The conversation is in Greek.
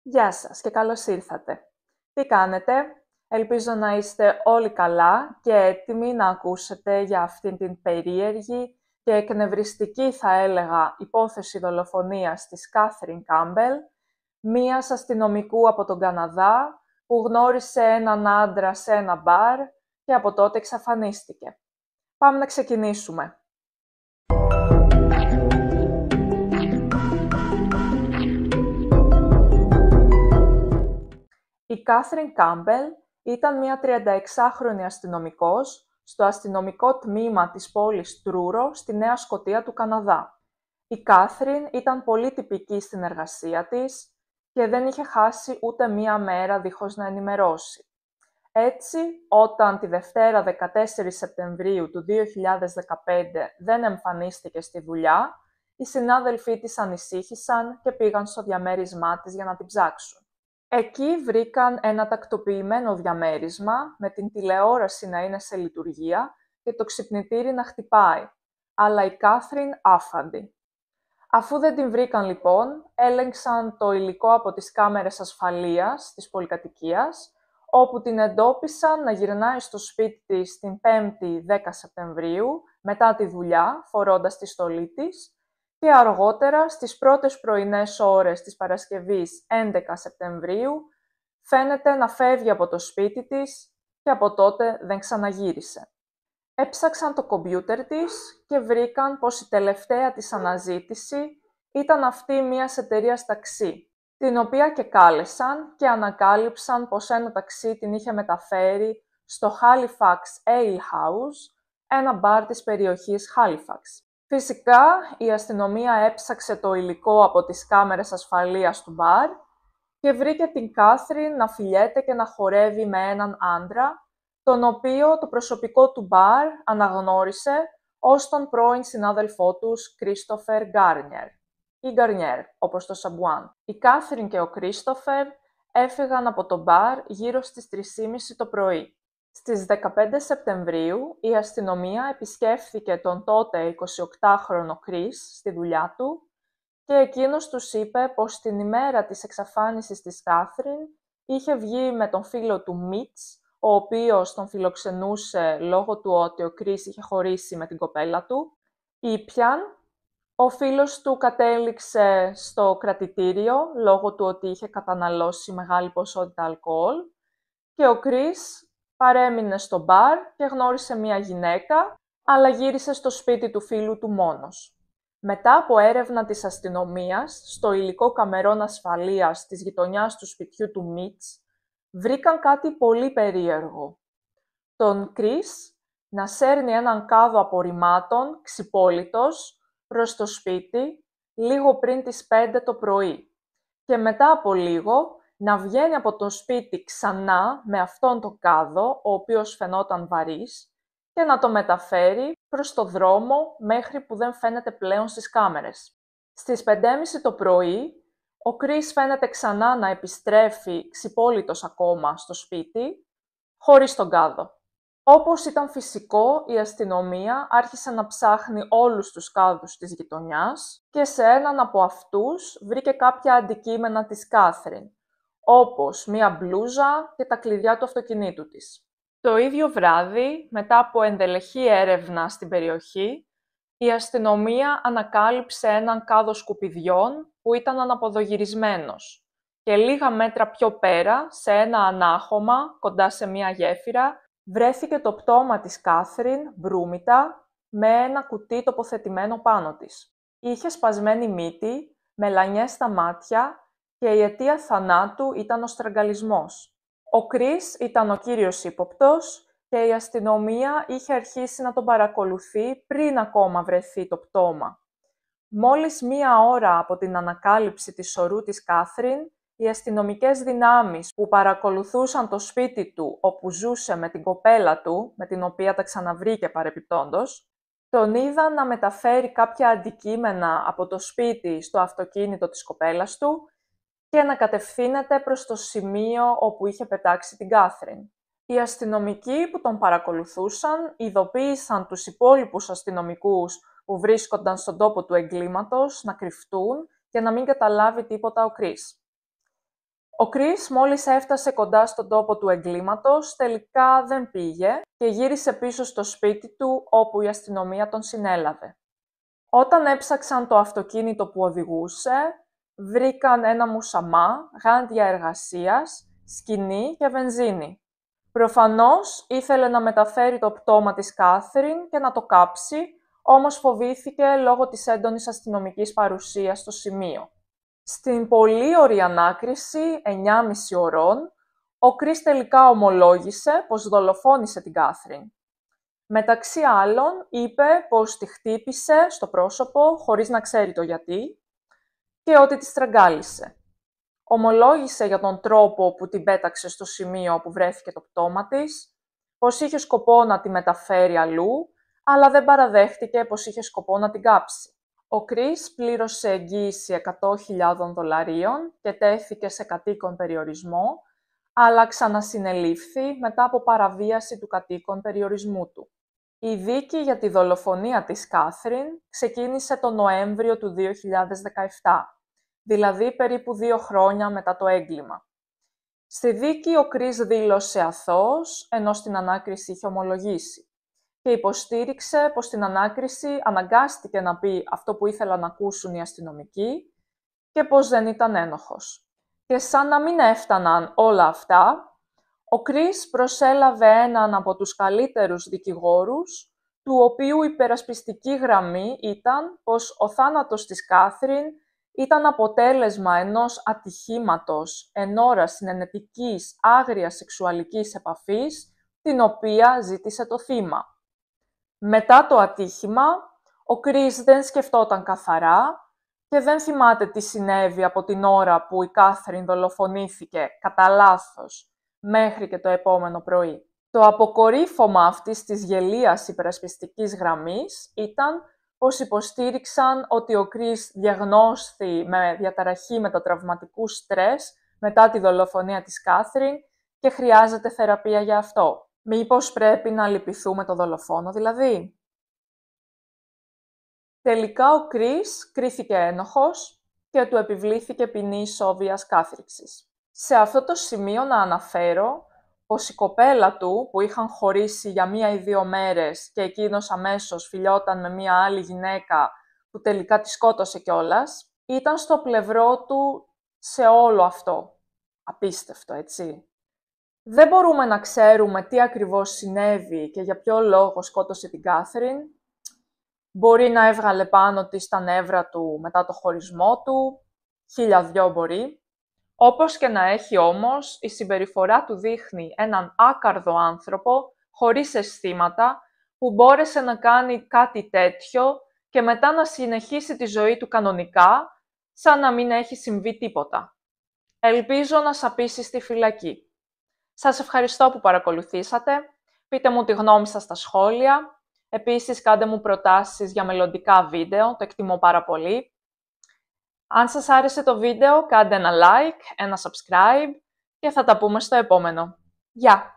Γεια σας και καλώς ήρθατε. Τι κάνετε? Ελπίζω να είστε όλοι καλά και έτοιμοι να ακούσετε για αυτήν την περίεργη και εκνευριστική, θα έλεγα, υπόθεση δολοφονίας της Κάθριν Κάμπελ, μίας αστυνομικού από τον Καναδά που γνώρισε έναν άντρα σε ένα μπαρ και από τότε εξαφανίστηκε. Πάμε να ξεκινήσουμε. Η Κάθριν Κάμπελ ήταν μια 36χρονη αστυνομικός στο αστυνομικό τμήμα της πόλης Τρούρο στη Νέα Σκωτία του Καναδά. Η Κάθριν ήταν πολύ τυπική στην εργασία της και δεν είχε χάσει ούτε μία μέρα δίχως να ενημερώσει. Έτσι, όταν τη Δευτέρα 14 Σεπτεμβρίου του 2015 δεν εμφανίστηκε στη δουλειά, οι συνάδελφοί της ανησύχησαν και πήγαν στο διαμέρισμά της για να την ψάξουν. Εκεί βρήκαν ένα τακτοποιημένο διαμέρισμα με την τηλεόραση να είναι σε λειτουργία και το ξυπνητήρι να χτυπάει, αλλά η Κάθριν άφαντη. Αφού δεν την βρήκαν λοιπόν, έλεγξαν το υλικό από τις κάμερες ασφαλείας της πολυκατοικίας, όπου την εντόπισαν να γυρνάει στο σπίτι της την 5η 10 Σεπτεμβρίου, μετά τη δουλειά, φορώντας τη στολή της, και αργότερα, στις πρώτες πρωινές ώρες της Παρασκευής 11 Σεπτεμβρίου, φαίνεται να φεύγει από το σπίτι της και από τότε δεν ξαναγύρισε. Έψαξαν το κομπιούτερ της και βρήκαν πως η τελευταία της αναζήτηση ήταν αυτή μιας εταιρείας ταξί, την οποία και κάλεσαν και ανακάλυψαν πως ένα ταξί την είχε μεταφέρει στο Halifax Ale House, ένα μπαρ της περιοχής Halifax. Φυσικά, η αστυνομία έψαξε το υλικό από τις κάμερες ασφαλείας του μπαρ και βρήκε την Κάθριν να φιλιέται και να χορεύει με έναν άντρα, τον οποίο το προσωπικό του μπαρ αναγνώρισε ως τον πρώην συνάδελφό τους Κρίστοφερ Γκάρνιερ, ή Γκαρνιέρ, όπως το Σαμπουάν. Η Κάθριν και ο Κρίστοφερ έφυγαν από το μπαρ γύρω στις 3:30 το πρωί. Στις 15 Σεπτεμβρίου, η αστυνομία επισκέφθηκε τον τότε 28χρονο Κρίς στη δουλειά του και εκείνος τους είπε πως την ημέρα της εξαφάνισης της Κάθριν είχε βγει με τον φίλο του Μίτς, ο οποίος τον φιλοξενούσε λόγω του ότι ο Κρίς είχε χωρίσει με την κοπέλα του. Ήπιαν, ο φίλος του κατέληξε στο κρατητήριο λόγω του ότι είχε καταναλώσει μεγάλη ποσότητα αλκοόλ και ο Κρίς παρέμεινε στο μπαρ και γνώρισε μία γυναίκα, αλλά γύρισε στο σπίτι του φίλου του μόνος. Μετά από έρευνα της αστυνομίας στο υλικό καμερών ασφαλείας της γειτονιάς του σπιτιού του Μίτς, βρήκαν κάτι πολύ περίεργο. Τον Κρίς να σέρνει έναν κάδο απορριμμάτων, ξυπόλυτος, προς το σπίτι, λίγο πριν τις 5 το πρωί. Και μετά από λίγο, να βγαίνει από το σπίτι ξανά με αυτόν τον κάδο, ο οποίος φαινόταν βαρύς, και να το μεταφέρει προς το δρόμο μέχρι που δεν φαίνεται πλέον στις κάμερες. Στις 5:30 το πρωί, ο Κρίς φαίνεται ξανά να επιστρέφει ξυπόλυτος ακόμα στο σπίτι, χωρίς τον κάδο. Όπως ήταν φυσικό, η αστυνομία άρχισε να ψάχνει όλους τους κάδους της γειτονιάς και σε έναν από αυτούς βρήκε κάποια αντικείμενα της Κάθριν, όπως μία μπλούζα και τα κλειδιά του αυτοκινήτου της. Το ίδιο βράδυ, μετά από ενδελεχή έρευνα στην περιοχή, η αστυνομία ανακάλυψε έναν κάδο σκουπιδιών που ήταν αναποδογυρισμένος και λίγα μέτρα πιο πέρα, σε ένα ανάχωμα κοντά σε μία γέφυρα, βρέθηκε το πτώμα της Κάθριν, μπρούμητα, με ένα κουτί τοποθετημένο πάνω της. Είχε σπασμένη μύτη, μελανιές στα μάτια και η αιτία θανάτου ήταν ο στραγγαλισμός. Ο Κρίς ήταν ο κύριος ύποπτος και η αστυνομία είχε αρχίσει να τον παρακολουθεί πριν ακόμα βρεθεί το πτώμα. Μόλις 1 ώρα από την ανακάλυψη της σωρού της Κάθριν, οι αστυνομικές δυνάμεις που παρακολουθούσαν το σπίτι του όπου ζούσε με την κοπέλα του, με την οποία τα ξαναβρήκε παρεπιπτόντως, τον είδαν να μεταφέρει κάποια αντικείμενα από το σπίτι στο αυτοκίνητο της κοπέλας του και να κατευθύνεται προς το σημείο όπου είχε πετάξει την Κάθριν. Οι αστυνομικοί που τον παρακολουθούσαν ειδοποίησαν τους υπόλοιπους αστυνομικούς που βρίσκονταν στον τόπο του εγκλήματος να κρυφτούν και να μην καταλάβει τίποτα ο Κρίς. Ο Κρίς μόλις έφτασε κοντά στον τόπο του εγκλήματος, τελικά δεν πήγε και γύρισε πίσω στο σπίτι του, όπου η αστυνομία τον συνέλαβε. Όταν έψαξαν το αυτοκίνητο που οδηγούσε, βρήκαν ένα μουσαμά, γάντια εργασίας, σκοινί και βενζίνη. Προφανώς ήθελε να μεταφέρει το πτώμα της Κάθριν και να το κάψει, όμως φοβήθηκε λόγω της έντονης αστυνομικής παρουσίας στο σημείο. Στην πολύ ωρή ανάκριση, 9,5 ωρών, ο Κρίς τελικά ομολόγησε πως δολοφόνησε την Κάθριν. Μεταξύ άλλων, είπε πως τη χτύπησε στο πρόσωπο χωρίς να ξέρει το γιατί και ότι τη στραγγάλισε. Ομολόγησε για τον τρόπο που την πέταξε στο σημείο που βρέθηκε το πτώμα της, πως είχε σκοπό να τη μεταφέρει αλλού, αλλά δεν παραδέχτηκε πως είχε σκοπό να την κάψει. Ο Κρίς πλήρωσε εγγύηση $100,000 και τέθηκε σε κατοίκον περιορισμό, αλλά ξανασυνελήφθη μετά από παραβίαση του κατοίκον περιορισμού του. Η δίκη για τη δολοφονία της Κάθριν ξεκίνησε τον Νοέμβριο του 2017, δηλαδή περίπου 2 χρόνια μετά το έγκλημα. Στη δίκη ο Κρίς δήλωσε αθώος, ενώ στην ανάκριση είχε ομολογήσει και υποστήριξε πως στην ανάκριση αναγκάστηκε να πει αυτό που ήθελαν να ακούσουν οι αστυνομικοί και πως δεν ήταν ένοχος. Και σαν να μην έφταναν όλα αυτά, ο Κρίς προσέλαβε έναν από τους καλύτερους δικηγόρους, του οποίου η υπερασπιστική γραμμή ήταν πως ο θάνατος της Κάθριν ήταν αποτέλεσμα ενός ατυχήματος εν ώρα συνενετικής άγριας σεξουαλικής επαφής, την οποία ζήτησε το θύμα. Μετά το ατύχημα, ο Κρίς δεν σκεφτόταν καθαρά και δεν θυμάται τι συνέβη από την ώρα που η Κάθριν δολοφονήθηκε κατά λάθος μέχρι και το επόμενο πρωί. Το αποκορύφωμα αυτής της γελίας υπερασπιστικής γραμμής ήταν πως υποστήριξαν ότι ο Κρίς διαγνώσθη με διαταραχή μετατραυματικού στρες μετά τη δολοφονία της Κάθριν και χρειάζεται θεραπεία για αυτό. Μήπως πρέπει να λυπηθούμε το δολοφόνο δηλαδή? Τελικά ο Κρίς κρίθηκε ένοχος και του επιβλήθηκε ποινή ισόβιας κάθριξης. Σε αυτό το σημείο να αναφέρω πως η κοπέλα του, που είχαν χωρίσει για 1 ή 2 μέρες και εκείνος αμέσως φιλιόταν με μια άλλη γυναίκα που τελικά τη σκότωσε κιόλας, ήταν στο πλευρό του σε όλο αυτό. Απίστευτο, έτσι. Δεν μπορούμε να ξέρουμε τι ακριβώς συνέβη και για ποιο λόγο σκότωσε την Κάθριν. Μπορεί να έβγαλε πάνω της τα νεύρα του μετά το χωρισμό του, 1000 μπορεί. Όπως και να έχει όμως, η συμπεριφορά του δείχνει έναν άκαρδο άνθρωπο, χωρίς αισθήματα, που μπόρεσε να κάνει κάτι τέτοιο και μετά να συνεχίσει τη ζωή του κανονικά, σαν να μην έχει συμβεί τίποτα. Ελπίζω να σαπίσει στη φυλακή. Σας ευχαριστώ που παρακολουθήσατε. Πείτε μου τη γνώμη σας στα σχόλια. Επίσης, κάντε μου προτάσεις για μελλοντικά βίντεο, το εκτιμώ πάρα πολύ. Αν σας άρεσε το βίντεο, κάντε ένα like, ένα subscribe και θα τα πούμε στο επόμενο. Γεια!